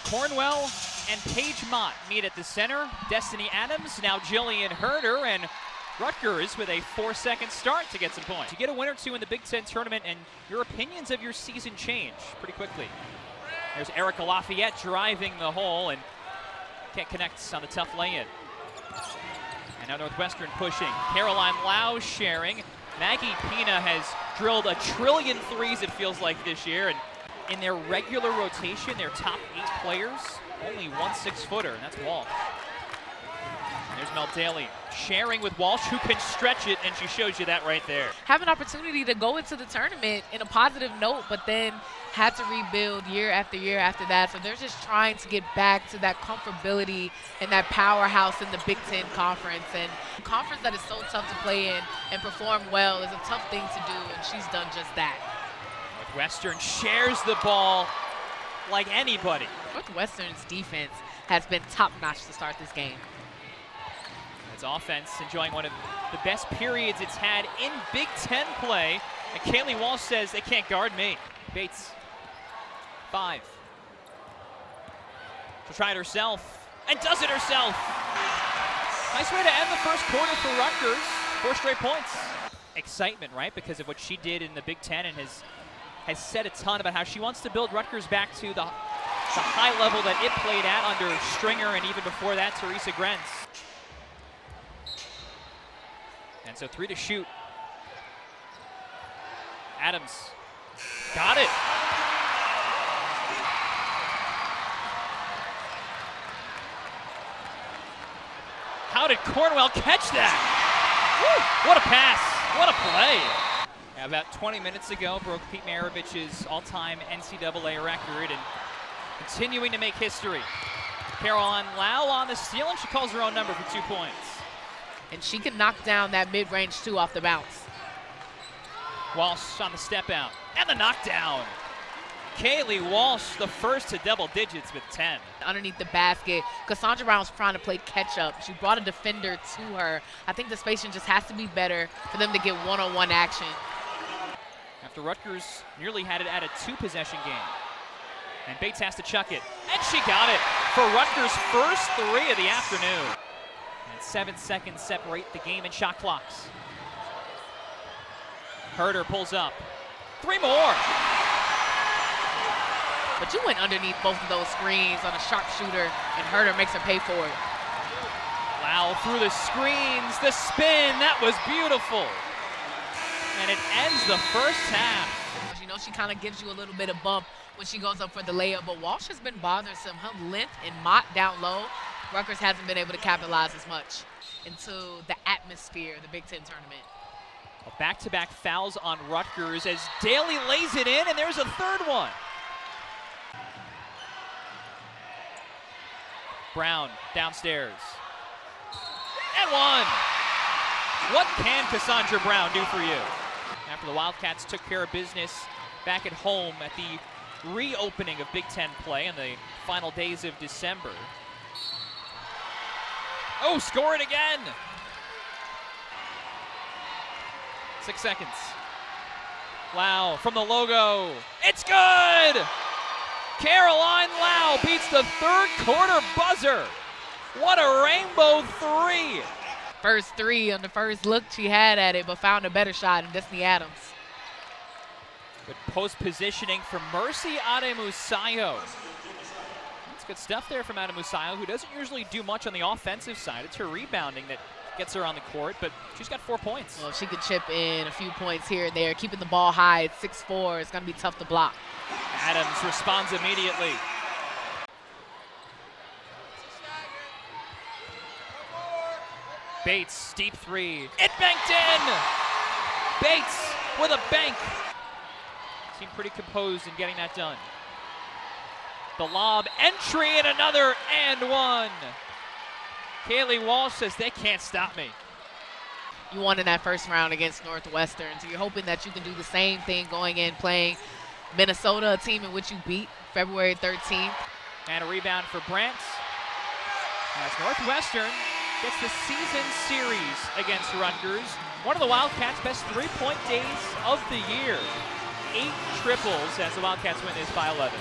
Cornwell and Paige Mott meet at the center. Destiny Adams, now Jillian Herder, and Rutgers with a 4-second start to get some points. You get a win or two in the Big Ten tournament, and your opinions of your season change pretty quickly. There's Erica Lafayette driving the hole and can't connect on the tough lay-in. And now Northwestern pushing. Caroline Lau sharing. Maggie Pina has drilled 1 trillion threes, it feels like, this year. And in their regular rotation, their top 8 players, only one 6-footer, and that's Walsh. There's Mel Daly sharing with Walsh, who can stretch it, and she shows you that right there. Have an opportunity to go into the tournament in a positive note, but then had to rebuild year after year after that. So they're just trying to get back to that comfortability and that powerhouse in the Big Ten Conference. And a conference that is so tough to play in and perform well is a tough thing to do, and she's done just that. Northwestern shares the ball like anybody. Northwestern's defense has been top-notch to start this game. It's offense enjoying one of the best periods it's had in Big Ten play. And Kaylee Walsh says, they can't guard me. Bates, 5. She'll try it herself, and does it herself. Nice way to end the first quarter for Rutgers. 4 straight points. Excitement, right? Because of what she did in the Big Ten, and has said a ton about how she wants to build Rutgers back to the high level that it played at under Stringer, and even before that, Teresa Grenz. And so 3 to shoot. Adams got it. How did Cornwell catch that? Woo! What a pass, what a play. About 20 minutes ago, broke Pete Maravich's all-time NCAA record and continuing to make history. Caroline Lau on the steal, and she calls her own number for 2 points. And she can knock down that mid-range too off the bounce. Walsh on the step out and the knockdown. Kaylee Walsh, the first to double digits with 10. Underneath the basket, Cassandra Brown's trying to play catch-up. She brought a defender to her. I think the spacing just has to be better for them to get one-on-one action. After Rutgers nearly had it at a 2-possession game. And Bates has to chuck it, and she got it for Rutgers' first 3 of the afternoon. And 7 seconds separate the game and shot clocks. Herder pulls up. 3 more. But you went underneath both of those screens on a sharpshooter, and Herder makes her pay for it. Lau through the screens, the spin, that was beautiful. And it ends the first half. You know, she kind of gives you a little bit of bump when she goes up for the layup, but Walsh has been bothersome. Her length and Mott down low, Rutgers hasn't been able to capitalize as much into the atmosphere of the Big Ten tournament. Back-to-back fouls on Rutgers as Daly lays it in, and there's a 3rd one. Brown downstairs. And 1. What can Cassandra Brown do for you? After the Wildcats took care of business back at home at the reopening of Big Ten play in the final days of December. Oh, score it again! 6 seconds. Lau from the logo. It's good! Caroline Lau beats the 3rd quarter buzzer. What a rainbow 3! First 3 on the first look she had at it, but found a better shot in Destiny Adams. Good post positioning from Mercy Ademusayo. That's good stuff there from Ademusayo, who doesn't usually do much on the offensive side. It's her rebounding that gets her on the court, but she's got 4 points. Well, she could chip in a few points here and there, keeping the ball high at 6'4". It's going to be tough to block. Adams responds immediately. Bates, deep 3. It banked in! Bates with a bank. Seemed pretty composed in getting that done. The lob entry and another and 1. Kaylee Walsh says, they can't stop me. You won in that first round against Northwestern, so you're hoping that you can do the same thing going in playing Minnesota, a team in which you beat February 13th. And a rebound for Brent. As Northwestern gets the season series against Rutgers. One of the Wildcats' best 3-point days of the year. 8 triples as the Wildcats win this by 11.